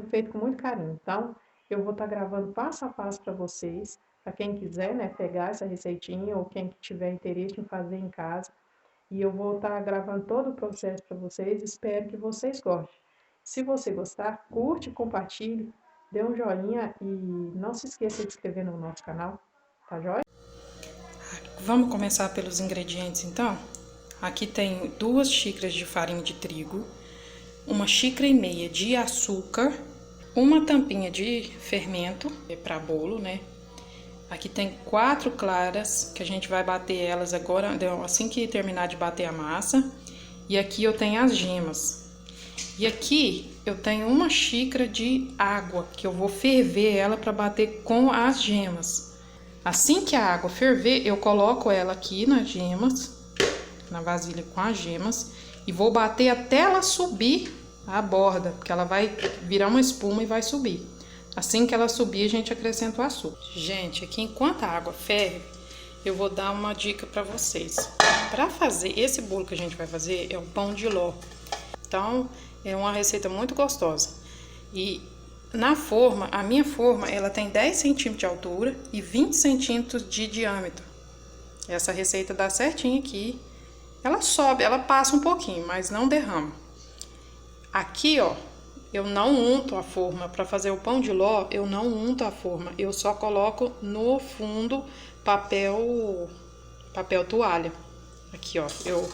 feito com muito carinho. Então, eu vou estar gravando passo a passo para vocês, para quem quiser, né, pegar essa receitinha ou quem tiver interesse em fazer em casa. E eu vou estar gravando todo o processo para vocês, espero que vocês gostem. Se você gostar, curte, compartilhe, dê um joinha e não se esqueça de se inscrever no nosso canal, tá joia? Vamos começar pelos ingredientes então? Aqui tem 2 xícaras de farinha de trigo, 1,5 xícara de açúcar, uma tampinha de fermento para bolo, né? Aqui tem 4 claras, que a gente vai bater elas agora, assim que terminar de bater a massa. E aqui eu tenho as gemas. E aqui eu tenho 1 xícara de água, que eu vou ferver ela para bater com as gemas. Assim que a água ferver, eu coloco ela aqui nas gemas, na vasilha com as gemas, e vou bater até ela subir a borda, porque ela vai virar uma espuma e vai subir. Assim que ela subir, a gente acrescenta o açúcar. Gente, aqui enquanto a água ferve, eu vou dar uma dica para vocês. Para fazer esse bolo que a gente vai fazer, é o pão de ló. Então, é uma receita muito gostosa. E na forma, a minha forma, ela tem 10 centímetros de altura e 20 centímetros de diâmetro. Essa receita dá certinho aqui. Ela sobe, ela passa um pouquinho, mas não derrama. Aqui, ó, eu não unto a forma. Para fazer o pão de ló, eu não unto a forma. Eu só coloco no fundo papel toalha. Aqui, ó, eu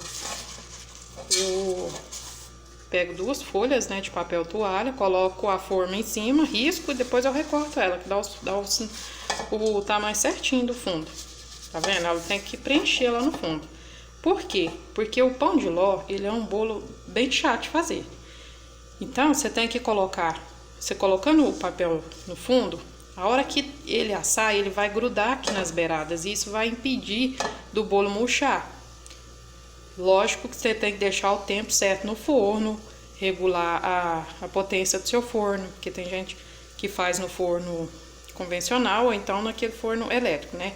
pego 2 folhas, né, de papel toalha, coloco a forma em cima, risco e depois eu recorto ela, que dá o tamanho certinho do fundo. Tá vendo? Ela tem que preencher lá no fundo. Por quê? Porque o pão de ló, ele é um bolo bem chato de fazer. Então, você tem que colocar, você colocando o papel no fundo, a hora que ele assar, ele vai grudar aqui nas beiradas e isso vai impedir do bolo murchar. Lógico que você tem que deixar o tempo certo no forno, regular a potência do seu forno, porque tem gente que faz no forno convencional ou então naquele forno elétrico, né?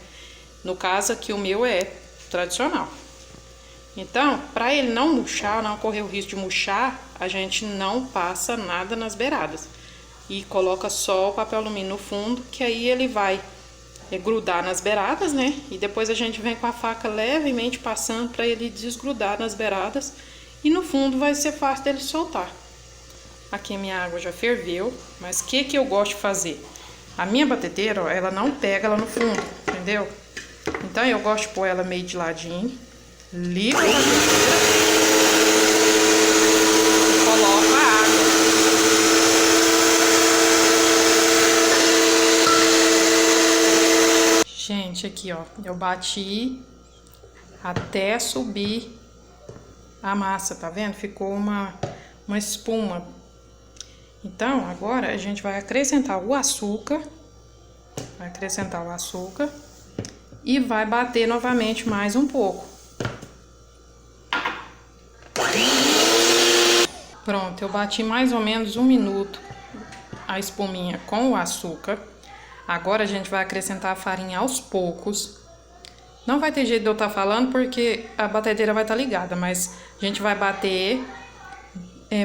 No caso aqui o meu é tradicional. Então, para ele não murchar, não correr o risco de murchar, a gente não passa nada nas beiradas. E coloca só o papel alumínio no fundo, que aí ele vai grudar nas beiradas, né? E depois a gente vem com a faca levemente passando para ele desgrudar nas beiradas. E no fundo vai ser fácil dele soltar. Aqui a minha água já ferveu, mas o que eu gosto de fazer? A minha batedeira, ó, ela não pega lá no fundo, entendeu? Então eu gosto de pôr ela meio de ladinho. Ligo a batedeira e coloco a água. Gente, aqui ó, eu bati até subir a massa, tá vendo? Ficou uma espuma. Então, agora a gente vai acrescentar o açúcar. E vai bater novamente mais um pouco. Pronto, eu bati mais ou menos 1 minuto a espuminha com o açúcar. Agora a gente vai acrescentar a farinha aos poucos. Não vai ter jeito de eu estar falando porque a batedeira vai estar ligada, mas a gente vai bater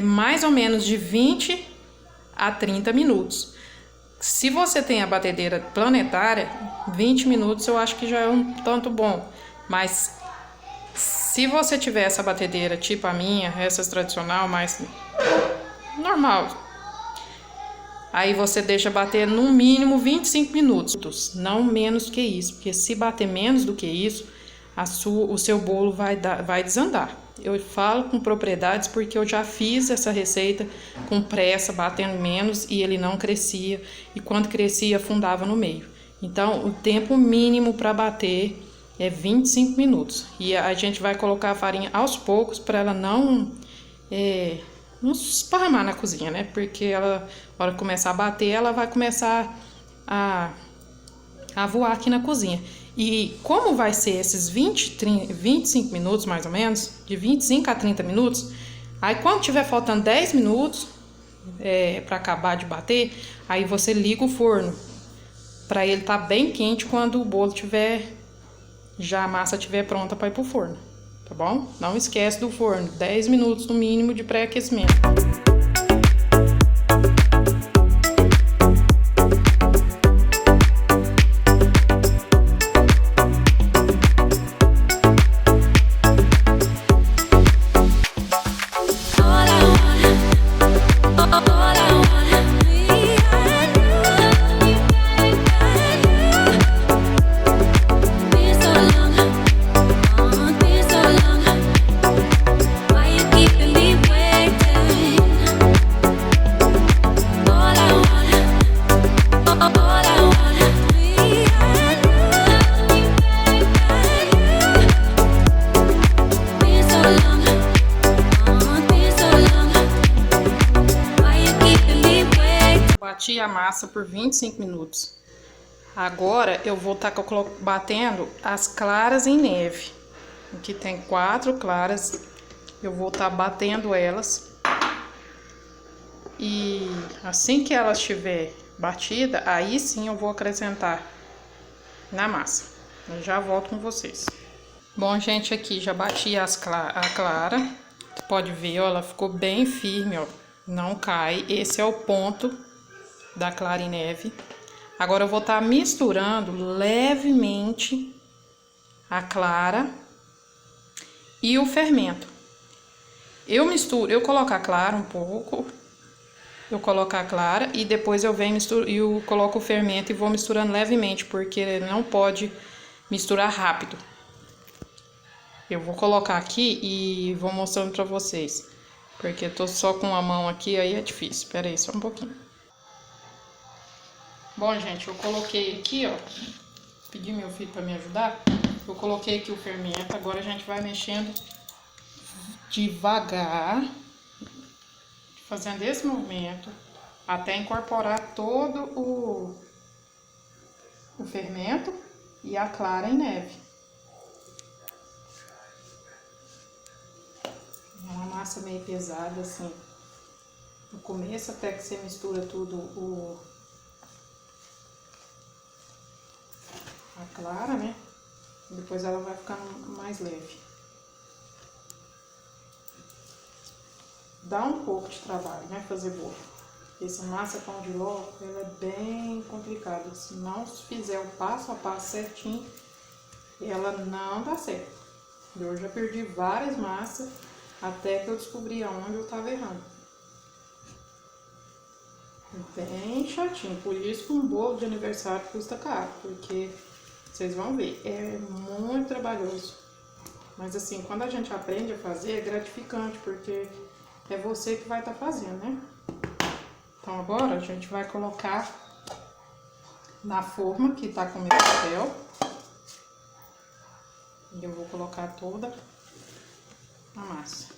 mais ou menos de 20 a 30 minutos. Se você tem a batedeira planetária, 20 minutos eu acho que já é um tanto bom. Mas se você tiver essa batedeira tipo a minha, essas tradicional, mais normal, aí você deixa bater no mínimo 25 minutos, não menos que isso, porque se bater menos do que isso, o seu bolo vai desandar. Eu falo com propriedades porque eu já fiz essa receita com pressa, batendo menos e ele não crescia, e quando crescia afundava no meio. Então o tempo mínimo para bater é 25 minutos. E a gente vai colocar a farinha aos poucos para ela não esparramar na cozinha, né? Porque ela, na hora que começar a bater, ela vai começar a voar aqui na cozinha. E como vai ser esses 25 minutos mais ou menos, de 25 a 30 minutos, aí quando tiver faltando 10 minutos para acabar de bater, aí você liga o forno para ele estar bem quente quando o bolo a massa estiver pronta para ir pro forno, tá bom? Não esquece do forno, 10 minutos no mínimo de pré-aquecimento. bati a massa por 25 minutos. Agora eu vou estar batendo as claras em neve. Aqui tem 4 claras. Eu vou estar batendo elas. E assim que elas estiver batida, aí sim eu vou acrescentar na massa. Eu já volto com vocês. Bom, gente, aqui já bati a clara. Você pode ver, ó, ela ficou bem firme, ó. Não cai. Esse é o ponto da clara em neve. Agora eu vou estar misturando levemente a clara e o fermento. Eu coloco a clara um pouco, eu coloco a clara e depois eu venho eu coloco o fermento e vou misturando levemente, porque não pode misturar rápido. Eu vou colocar aqui e vou mostrando pra vocês, porque eu tô só com a mão aqui, aí é difícil. Espera aí, só um pouquinho. Bom, gente, eu coloquei aqui, ó, pedi meu filho para me ajudar. Eu coloquei aqui o fermento, agora a gente vai mexendo devagar, fazendo esse movimento, até incorporar todo o fermento e a clara em neve. É uma massa meio pesada, assim, no começo, até que você mistura tudo a clara, né? Depois ela vai ficando mais leve. Dá um pouco de trabalho, né, fazer bolo. Essa massa pão de ló, ela é bem complicada. Se não fizer o passo a passo certinho, ela não dá certo. Eu já perdi várias massas até que eu descobri aonde eu tava errando. Bem chatinho, por isso que um bolo de aniversário custa caro, porque vocês vão ver, é muito trabalhoso. Mas assim, quando a gente aprende a fazer, é gratificante, porque é você que vai estar fazendo, né? Então agora a gente vai colocar na forma que tá com o meu papel. E eu vou colocar toda a massa.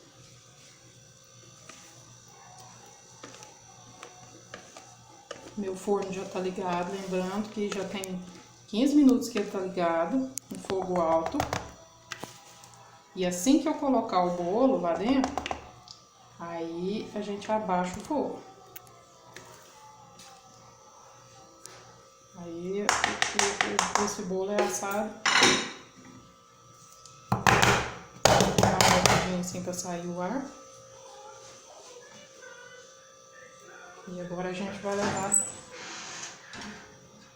Meu forno já tá ligado, lembrando que já tem 15 minutos que ele tá ligado, em fogo alto. E assim que eu colocar o bolo lá dentro, aí a gente abaixa o fogo. Aí esse bolo é assado. Dá uma olhadinha assim pra sair o ar. E agora a gente vai levar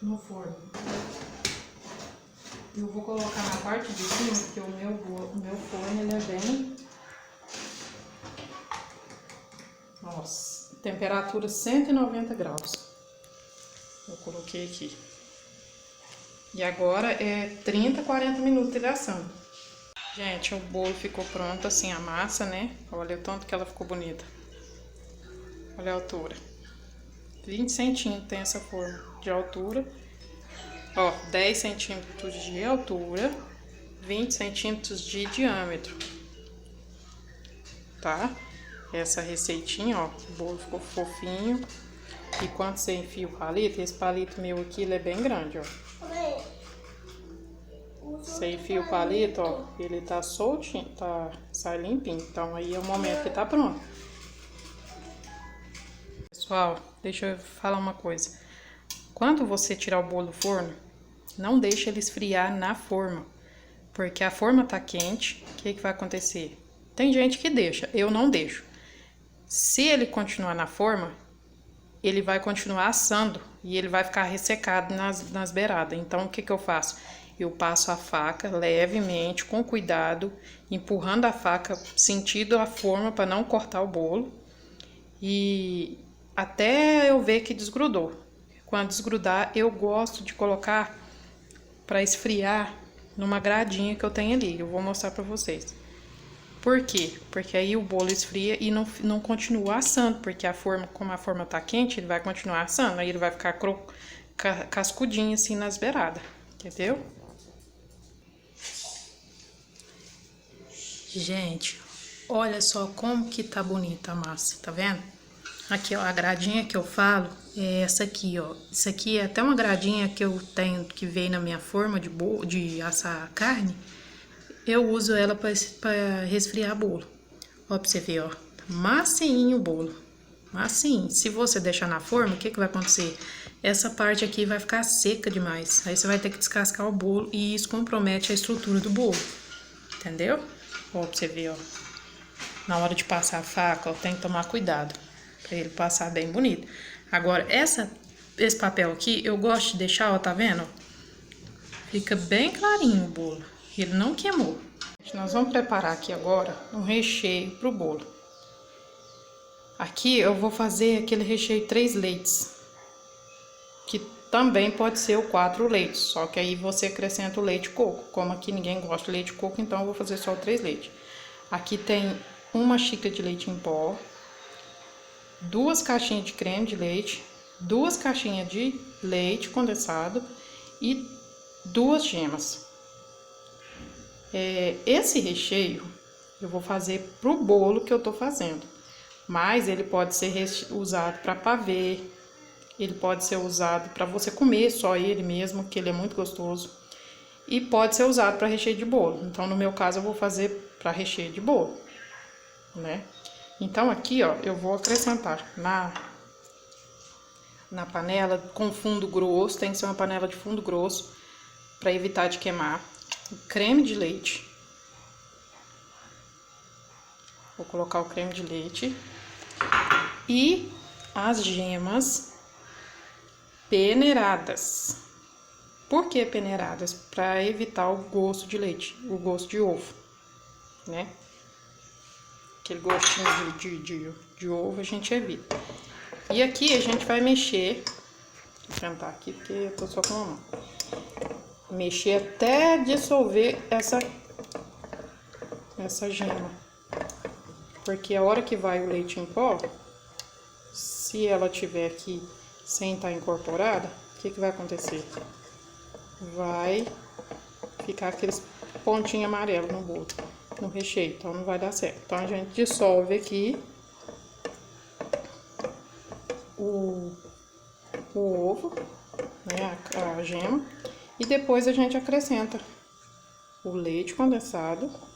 no forno. Eu vou colocar na parte de cima, porque o meu forno ele é bem... Nossa, temperatura 190 graus. Eu coloquei aqui. E agora é 30, 40 minutos ele assando. Gente, o bolo ficou pronto, assim, a massa, né? Olha o tanto que ela ficou bonita. Olha a altura. 20 centímetros tem essa forma de altura. Ó, 10 centímetros de altura, 20 centímetros de diâmetro. Tá? Essa receitinha, ó, o bolo ficou fofinho. E quando você enfia o palito, esse palito meu aqui, ele é bem grande, ó. Você enfia o palito, ó, ele tá soltinho, sai limpinho. Então aí é o momento que tá pronto. Pessoal, deixa eu falar uma coisa. Quando você tirar o bolo do forno, não deixa ele esfriar na forma. Porque a forma tá quente, o que vai acontecer? Tem gente que deixa, eu não deixo. Se ele continuar na forma, ele vai continuar assando e ele vai ficar ressecado nas beiradas. Então, o que eu faço? Eu passo a faca levemente, com cuidado, empurrando a faca sentido a forma para não cortar o bolo. E até eu ver que desgrudou. Quando desgrudar, eu gosto de colocar para esfriar numa gradinha que eu tenho ali. Eu vou mostrar para vocês. Por quê? Porque aí o bolo esfria e não continua assando, porque como a forma tá quente, ele vai continuar assando, aí ele vai ficar cascudinho assim nas beiradas, entendeu? Gente, olha só como que tá bonita a massa, tá vendo? Aqui, ó, a gradinha que eu falo é essa aqui, ó. Isso aqui é até uma gradinha que eu tenho, que veio na minha forma de assar carne. Eu uso ela para resfriar bolo. Ó, pra você ver, ó. Massinho o bolo. Massinho. Se você deixar na forma, o que vai acontecer? Essa parte aqui vai ficar seca demais. Aí você vai ter que descascar o bolo e isso compromete a estrutura do bolo. Entendeu? Ó, pra você ver, ó. Na hora de passar a faca, ó, tem que tomar cuidado pra ele passar bem bonito. Agora, esse papel aqui, eu gosto de deixar, ó, tá vendo? Fica bem clarinho o bolo. Ele não queimou. Nós vamos preparar aqui agora um recheio pro bolo. Aqui eu vou fazer aquele recheio 3 leites. Que também pode ser o 4 leites. Só que aí você acrescenta o leite coco. Como aqui ninguém gosta de leite coco, então eu vou fazer só o 3 leites. Aqui tem 1 xícara de leite em pó. 2 caixinhas de creme de leite. 2 caixinhas de leite condensado. E 2 gemas. Esse recheio eu vou fazer pro bolo que eu tô fazendo. Mas ele pode ser usado para pavê. Ele pode ser usado para você comer só ele mesmo, que ele é muito gostoso. E pode ser usado para recheio de bolo. Então, no meu caso, eu vou fazer para recheio de bolo, né? Então, aqui, ó, eu vou acrescentar na panela com fundo grosso. Tem que ser uma panela de fundo grosso para evitar de queimar. O creme de leite. Vou colocar o creme de leite. E as gemas peneiradas. Por que peneiradas? Para evitar o gosto de leite, o gosto de ovo, né? Aquele gostinho de ovo a gente evita. E aqui a gente vai mexer. Vou tentar aqui porque eu tô só com uma mão. Mexer até dissolver essa gema. Porque a hora que vai o leite em pó, se ela tiver aqui sem estar incorporada, o que vai acontecer? Vai ficar aqueles pontinhos amarelos no bolo, no recheio, então não vai dar certo. Então a gente dissolve aqui o ovo, né, a gema, e depois a gente acrescenta o leite condensado.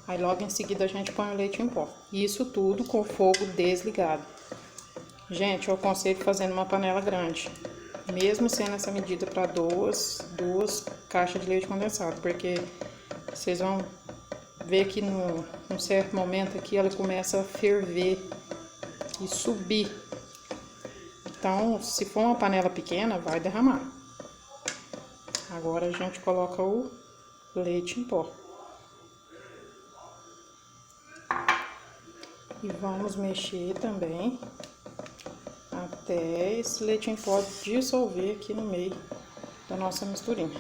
Aí logo em seguida a gente põe o leite em pó. Isso tudo com o fogo desligado. Gente, eu aconselho fazendo uma panela grande. Mesmo sendo essa medida para duas caixas de leite condensado. Porque vocês vão ver que num certo momento aqui ela começa a ferver e subir. Então, se for uma panela pequena, vai derramar. Agora a gente coloca o leite em pó. E vamos mexer também até esse leite em pó dissolver aqui no meio da nossa misturinha.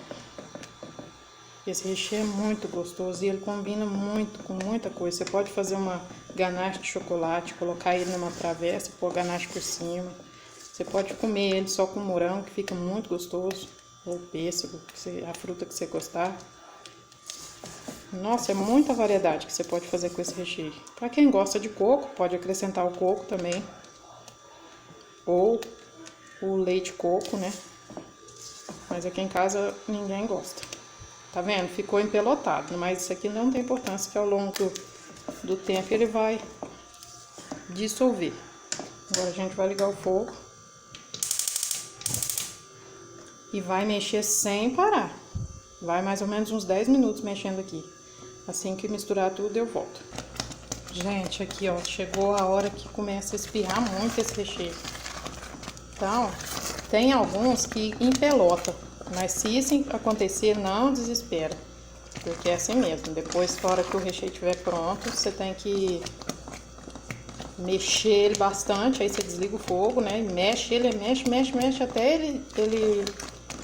Esse recheio é muito gostoso e ele combina muito com muita coisa. Você pode fazer uma ganache de chocolate, colocar ele numa travessa, pôr ganache por cima. Você pode comer ele só com morango, que fica muito gostoso, ou pêssego, a fruta que você gostar. Nossa, é muita variedade que você pode fazer com esse recheio. Para quem gosta de coco, pode acrescentar o coco também. Ou o leite coco, né? Mas aqui em casa ninguém gosta. Tá vendo? Ficou empelotado, mas isso aqui não tem importância, que ao longo do tempo ele vai dissolver. Agora a gente vai ligar o fogo. E vai mexer sem parar. Vai mais ou menos uns 10 minutos mexendo aqui. Assim que misturar tudo, eu volto. Gente, aqui, ó, chegou a hora que começa a espirrar muito esse recheio. Então, tem alguns que empelotam. Mas se isso acontecer, não desespera. Porque é assim mesmo. Depois, na hora que o recheio estiver pronto, você tem que mexer ele bastante. Aí você desliga o fogo, né? E mexe ele, mexe até ele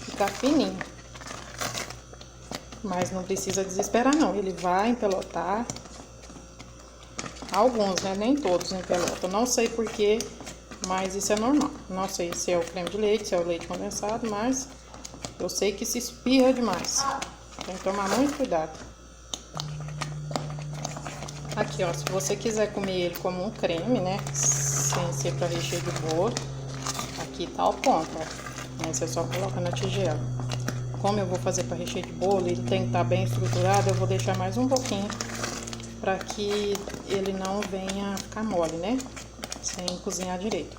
ficar fininho. Mas não precisa desesperar não, ele vai empelotar. Alguns, né? Nem todos empelotam. Não sei porquê, mas isso é normal. Não sei se é o creme de leite, se é o leite condensado, mas eu sei que se espirra demais. Tem que tomar muito cuidado. Aqui, ó, se você quiser comer ele como um creme, né, sem ser para recheio de bolo, aqui tá o ponto, ó. Aí você só coloca na tigela. Como eu vou fazer para recheio de bolo, ele tem que estar bem estruturado, eu vou deixar mais um pouquinho para que ele não venha ficar mole, né, sem cozinhar direito.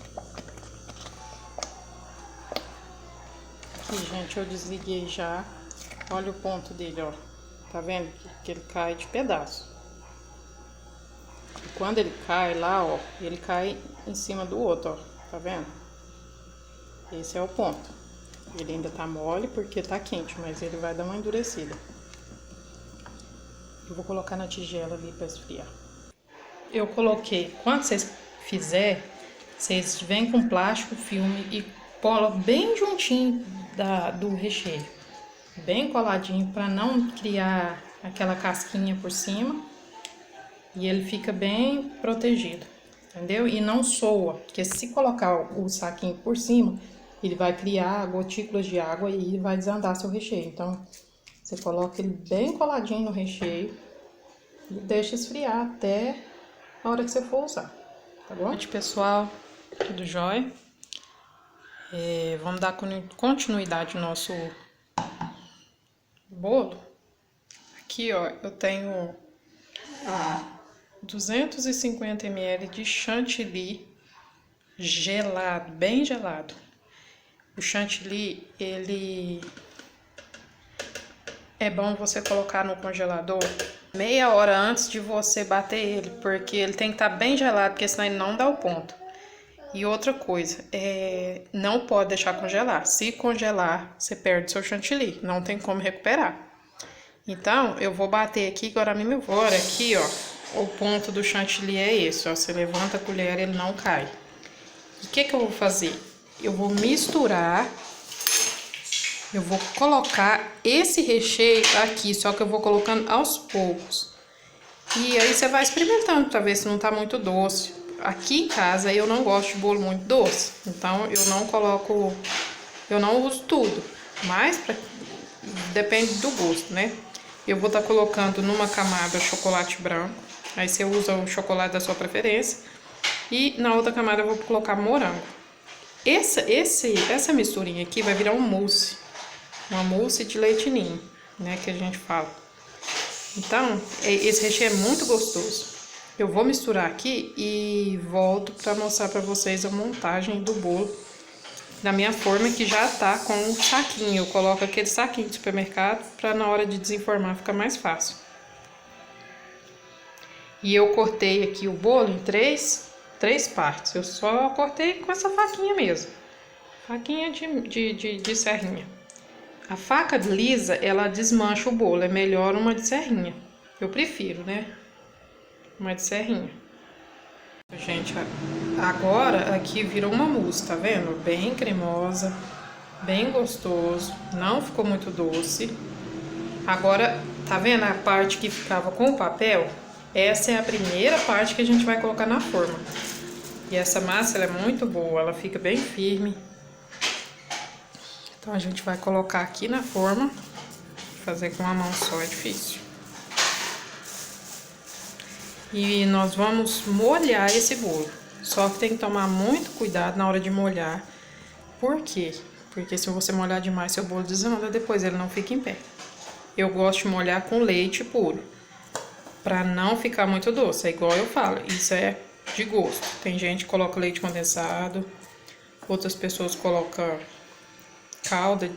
Aqui, gente, eu desliguei já. Olha o ponto dele, ó. Tá vendo que ele cai de pedaço. E quando ele cai lá, ó, ele cai em cima do outro, ó. Tá vendo? Esse é o ponto. Ele ainda tá mole porque tá quente, mas ele vai dar uma endurecida. Eu vou colocar na tigela ali pra esfriar. Eu coloquei, quando vocês fizer, vocês vêm com plástico, filme e cola bem juntinho do recheio. Bem coladinho para não criar aquela casquinha por cima. E ele fica bem protegido, entendeu? E não soa, porque se colocar o saquinho por cima, ele vai criar gotículas de água e vai desandar seu recheio. Então, você coloca ele bem coladinho no recheio e deixa esfriar até a hora que você for usar, tá bom? Gente, pessoal, tudo jóia? Vamos dar continuidade no nosso bolo. Aqui, ó, eu tenho 250 ml de chantilly gelado, bem gelado. O chantilly, ele é bom você colocar no congelador meia hora antes de você bater ele, porque ele tem que estar bem gelado, porque senão ele não dá o ponto. E outra coisa, não pode deixar congelar. Se congelar, você perde seu chantilly, não tem como recuperar. Então, eu vou bater aqui, agora mesmo eu vou, olha aqui, ó, o ponto do chantilly é esse, ó, você levanta a colher, ele não cai. E o que eu vou fazer? Eu vou misturar, eu vou colocar esse recheio aqui, só que eu vou colocando aos poucos. E aí você vai experimentando pra ver se não tá muito doce. Aqui em casa eu não gosto de bolo muito doce, então eu não coloco, eu não uso tudo, mas depende do gosto, né? Eu vou estar colocando numa camada chocolate branco, aí você usa o chocolate da sua preferência, e na outra camada eu vou colocar morango. Essa misturinha aqui vai virar um mousse, uma mousse de leite ninho, né, que a gente fala. Então, esse recheio é muito gostoso. Eu vou misturar aqui e volto para mostrar para vocês a montagem do bolo da minha forma, que já tá com um saquinho. Eu coloco aquele saquinho de supermercado para na hora de desenformar ficar mais fácil. E eu cortei aqui o bolo em três partes. Eu só cortei com essa faquinha mesmo. Faquinha de serrinha. A faca lisa, ela desmancha o bolo. É melhor uma de serrinha. Eu prefiro, né? Uma de serrinha. Gente, agora aqui virou uma mousse, tá vendo? Bem cremosa, bem gostoso, não ficou muito doce. Agora, tá vendo a parte que ficava com o papel? Essa é a primeira parte que a gente vai colocar na forma. E essa massa, ela é muito boa, ela fica bem firme. Então, a gente vai colocar aqui na forma. Fazer com uma mão só é difícil. E nós vamos molhar esse bolo. Só que tem que tomar muito cuidado na hora de molhar. Por quê? Porque se você molhar demais, seu bolo desanda, depois ele não fica em pé. Eu gosto de molhar com leite puro, pra não ficar muito doce. É igual eu falo, isso é de gosto. Tem gente que coloca leite condensado, outras pessoas colocam calda,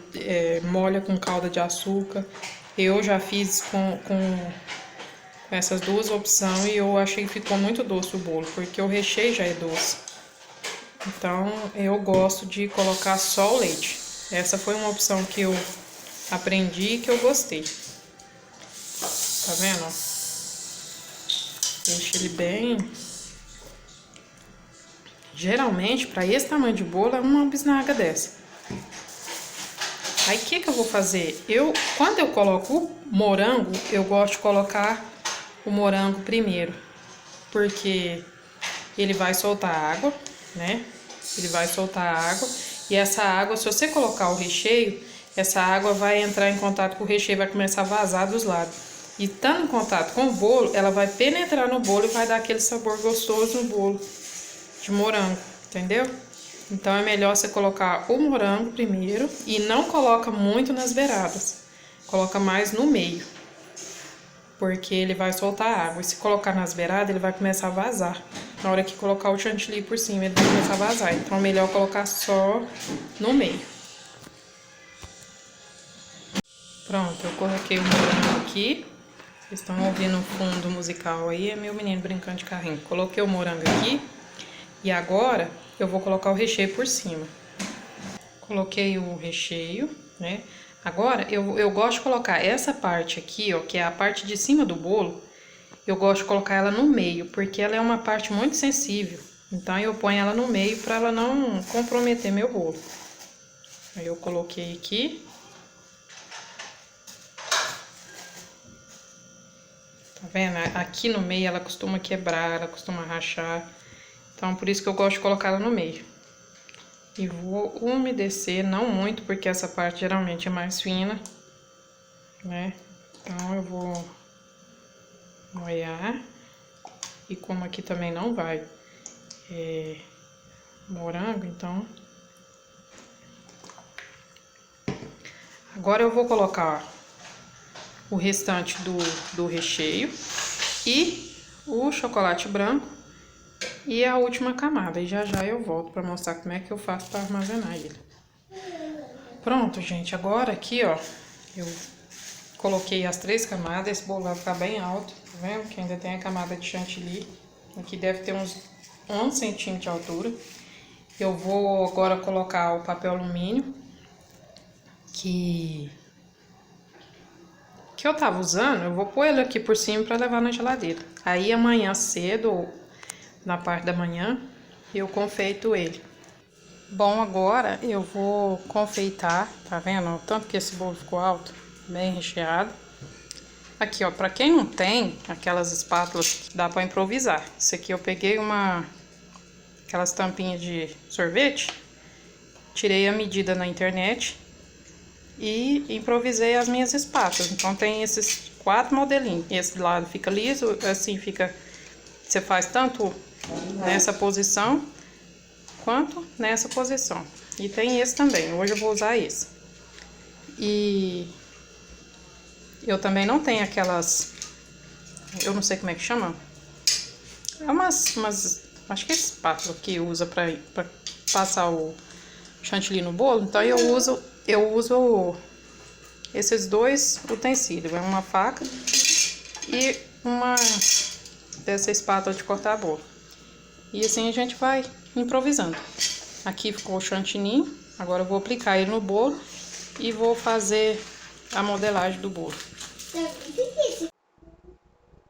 molha com calda de açúcar. Eu já fiz com essas duas opções e eu achei que ficou muito doce o bolo, porque o recheio já é doce. Então, eu gosto de colocar só o leite. Essa foi uma opção que eu aprendi e que eu gostei. Tá vendo? Deixa ele bem... Geralmente, para esse tamanho de bolo, é uma bisnaga dessa. Aí, o que eu vou fazer? Quando eu coloco o morango, eu gosto de colocar o morango primeiro, porque ele vai soltar água, né? Ele vai soltar água, e essa água, se você colocar o recheio, essa água vai entrar em contato com o recheio e vai começar a vazar dos lados. E estando em contato com o bolo, ela vai penetrar no bolo e vai dar aquele sabor gostoso no bolo de morango, entendeu? Então é melhor você colocar o morango primeiro e não coloca muito nas beiradas. Coloca mais no meio, porque ele vai soltar água. E se colocar nas beiradas, ele vai começar a vazar. Na hora que colocar o chantilly por cima, ele vai começar a vazar. Então é melhor colocar só no meio. Pronto, eu coloquei o morango aqui. Vocês estão ouvindo o fundo musical aí, é meu menino brincando de carrinho. Coloquei o morango aqui e agora eu vou colocar o recheio por cima. Coloquei o recheio, né? Agora eu gosto de colocar essa parte aqui, ó, que é a parte de cima do bolo. Eu gosto de colocar ela no meio, porque ela é uma parte muito sensível. Então eu ponho ela no meio para ela não comprometer meu bolo. Aí eu coloquei aqui. Tá vendo? Aqui no meio ela costuma quebrar, ela costuma rachar. Então por isso que eu gosto de colocar ela no meio. E vou umedecer, não muito, porque essa parte geralmente é mais fina, né? Então eu vou molhar. E como aqui também não vai morango, então... Agora eu vou colocar o restante do recheio e o chocolate branco e a última camada. E já eu volto para mostrar como é que eu faço para armazenar ele. Pronto, gente. Agora aqui, ó, eu coloquei as 3 camadas. Esse bolo vai ficar bem alto, tá vendo? Que ainda tem a camada de chantilly. Aqui deve ter uns 11 centímetros de altura. Eu vou agora colocar o papel alumínio que eu tava usando. Eu vou pôr ele aqui por cima para levar na geladeira. Aí amanhã cedo, na parte da manhã, eu confeito ele. Bom, agora eu vou confeitar, tá vendo? Tanto que esse bolo ficou alto, bem recheado. Aqui, ó, pra quem não tem aquelas espátulas, dá pra improvisar. Isso aqui eu peguei aquelas tampinhas de sorvete, tirei a medida na internet e improvisei as minhas espátulas. Então tem esses 4 modelinhos. Esse lado fica liso, assim fica... Você faz tanto nessa posição quanto nessa posição. E tem esse também, hoje eu vou usar esse. E eu também não tenho aquelas, eu não sei como é que chama. É umas acho que é espátula que usa pra passar o chantilly no bolo. Então eu uso esses 2 utensílios, é uma faca e uma dessa espátula de cortar bolo. E assim a gente vai improvisando. Aqui ficou o chantilly, agora eu vou aplicar ele no bolo e vou fazer a modelagem do bolo.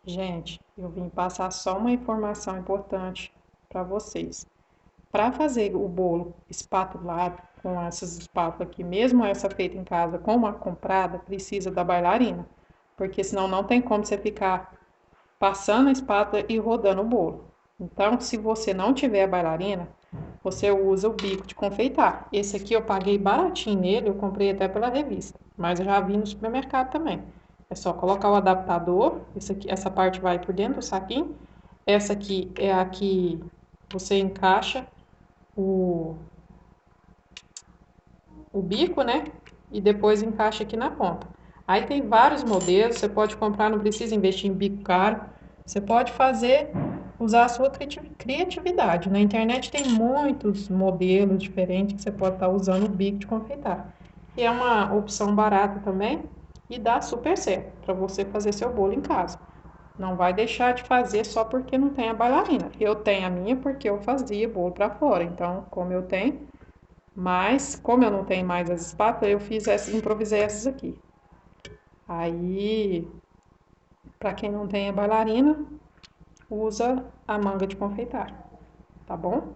Gente, eu vim passar só uma informação importante para vocês. Para fazer o bolo espatulado com essas espátulas aqui, mesmo essa feita em casa com uma comprada, precisa da bailarina, porque senão não tem como você ficar passando a espátula e rodando o bolo. Então, se você não tiver a bailarina, você usa o bico de confeitar. Esse aqui eu paguei baratinho nele, eu comprei até pela revista, mas eu já vi no supermercado também. É só colocar o adaptador, essa parte vai por dentro do saquinho. Essa aqui é a que você encaixa o bico, né? E depois encaixa aqui na ponta. Aí tem vários modelos, você pode comprar, não precisa investir em bico caro. Você pode usar a sua criatividade. Na internet tem muitos modelos diferentes que você pode estar usando o bico de confeitar. E é uma opção barata também e dá super certo para você fazer seu bolo em casa. Não vai deixar de fazer só porque não tem a bailarina. Eu tenho a minha porque eu fazia bolo para fora. Então, como eu tenho, mas como eu não tenho mais as espátulas, eu improvisei essas aqui. Aí, para quem não tem a bailarina, usa a manga de confeitar, tá bom?